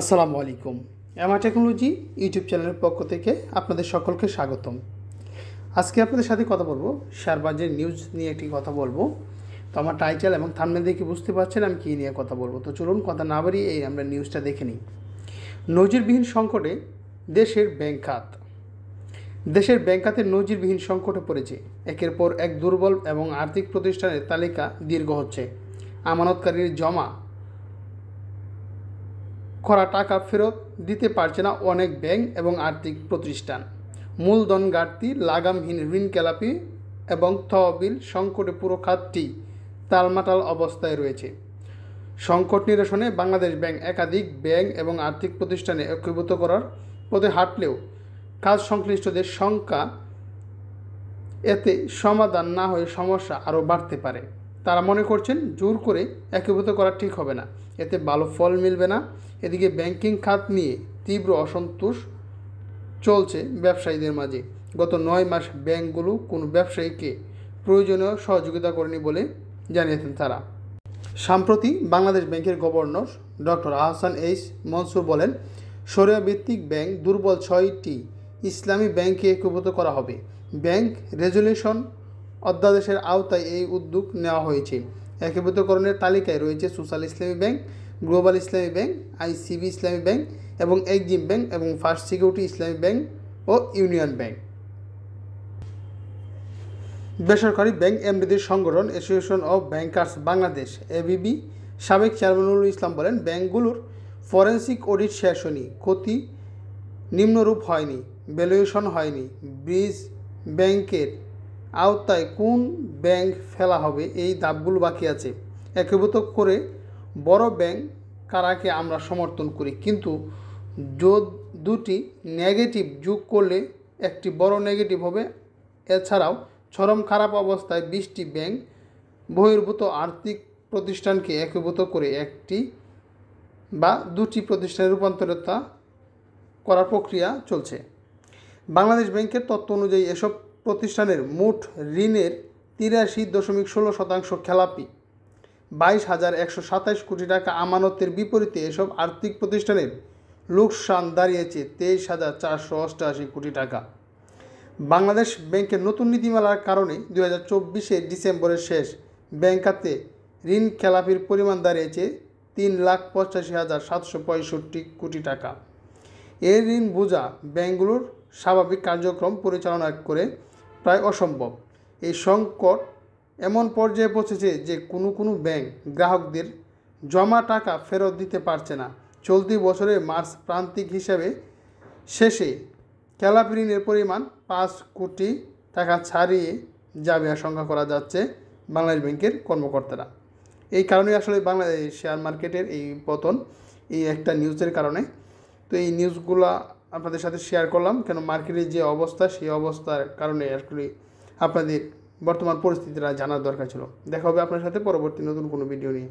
আসসালামু আলাইকুম। MR technology YouTube চ্যানেলের পক্ষ থেকে আপনাদের সকলকে স্বাগতম। আজকে আপনাদের সাথে কথা বলবো শেয়ার বাজারের নিউজ নিয়ে একটি কথা বলবো। তো আমার টাইটেল এবং থাম্বনেল দেখে বুঝতে পারছেন আমি কী নিয়ে কথা বলবো। তো চলুন কথা না বাড়িয়ে আমরা নিউজটা দেখে নিই। নজিরবিহীন সংকটে দেশের ব্যাংক খাত। দেশের ব্যাংক খাতের নজিরবিহীন সংকটে পড়েছে। একের পর এক দুর্বল এবং আর্থিক প্রতিষ্ঠানের তালিকা দীর্ঘ হচ্ছে। আমানতকারীর জমা করা টাকা ফেরত দিতে পারছে না অনেক ব্যাংক এবং আর্থিক প্রতিষ্ঠান। মূলধন ঘাটতি, লাগামহীন ঋণখেলাপি এবং তহবিল সংকটে পুরো খাতটি তালমাটাল অবস্থায় রয়েছে। সংকট নিরসনে বাংলাদেশ ব্যাংক একাধিক ব্যাংক এবং আর্থিক প্রতিষ্ঠানে একীভূত করার পথে হাঁটলেও কাজ সংশ্লিষ্টদের সংখ্যা এতে সমাধান না হয়ে সমস্যা আরও বাড়তে পারে। তারা মনে করছেন জোর করে একীভূত করা ঠিক হবে না, এতে ভালো ফল মিলবে না। এদিকে ব্যাংকিং খাত নিয়ে তীব্র অসন্তোষ চলছে ব্যবসায়ীদের মাঝে। গত 9 মাস ব্যাংকগুলো কোনো ব্যবসায়ীকে প্রয়োজনীয় সহযোগিতা করেনি বলে জানিয়েছেন তারা। সম্প্রতি বাংলাদেশ ব্যাংকের governor doctor Ahsan H Mansur বলেন, শরিয়া ভিত্তিক ব্যাংক দুর্বল 6টি ইসলামী ব্যাংকে একীভূত করা হবে। ব্যাংক রেজুলেশন অধ্যাদেশের আওতায় এই উদ্যোগ নেওয়া হয়েছে। একীভূতকরণের তালিকায় রয়েছে সোশ্যাল ইসলামী ব্যাংক, গ্লোবাল ইসলামী ব্যাংক, আইসিবি ইসলামী ব্যাংক এবং এক্সিম ব্যাংক এবং ফার্স্ট সিকিউরিটি ইসলামী ব্যাংক ও ইউনিয়ন ব্যাংক। বেসরকারি ব্যাংক এমডিদের সংগঠন association of bankers Bangladesh ABB সাবেক চেয়ারম্যানুল ইসলাম বলেন, ব্যাংকগুলোর ফরেন্সিক অডিট শেষ হয়নি, ক্ষতি নিম্নরূপ হয়নি, ভ্যালুয়েশন হয়নি। ব্রিজ ব্যাংকের আওতায় কোন ব্যাংক ফেলা হবে এই ধাপগুলো বাকি আছে। একীভূত করে বড় ব্যাংক কারাকে আমরা সমর্থন করি, কিন্তু দুটি নেগেটিভ যোগ করলে একটি বড় নেগেটিভ হবে। এছাড়াও চরম খারাপ অবস্থায় 20টি ব্যাংক বহির্ভূত আর্থিক প্রতিষ্ঠানকে একীভূত করে একটি বা দুটি প্রতিষ্ঠানে রূপান্তরিত করার প্রক্রিয়া চলছে। বাংলাদেশ ব্যাংকের তথ্য অনুযায়ী এসব প্রতিষ্ঠানের মোট ঋণের 83.16% খেলাপি। 22,127 কোটি টাকা আমানতের বিপরীতে এসব আর্থিক প্রতিষ্ঠানের লোকসান দাঁড়িয়েছে 23,488 কোটি টাকা। বাংলাদেশ ব্যাংকের নতুন নীতিমালার কারণে 2024 ডিসেম্বরের শেষ ব্যাংক খাতে ঋণ খেলাপির পরিমাণ দাঁড়িয়েছে 3,85,765 কোটি টাকা। এই ঋণ বোঝা ব্যাংকগুলোর স্বাভাবিক কার্যক্রম পরিচালনা করে প্রায় অসম্ভব। এই সংকট এমন পর্যায়ে পৌঁছেছে যে কোনো ব্যাংক গ্রাহকদের জমা টাকা ফেরত দিতে পারছে না। চলতি বছরের মার্চ প্রান্তিক হিসাবে শেষে খেলাপি ঋণের পরিমাণ 5 কোটি টাকা ছাড়িয়ে যাবে আশঙ্কা করা যাচ্ছে বাংলাদেশ ব্যাংকের কর্মকর্তারা। এই কারণে আসলে বাংলাদেশ শেয়ার মার্কেটের এই পতন, এই একটা নিউজের কারণে। তো এই নিউজগুলো আপনাদের সাথে শেয়ার করলাম, কেন মার্কেটের যে অবস্থা সেই অবস্থার কারণে আসলে আপনাদের বর্তমান পরিস্থিতিটা জানার দরকার ছিল। দেখা হবে আপনার সাথে পরবর্তী নতুন কোনো ভিডিও নিয়ে।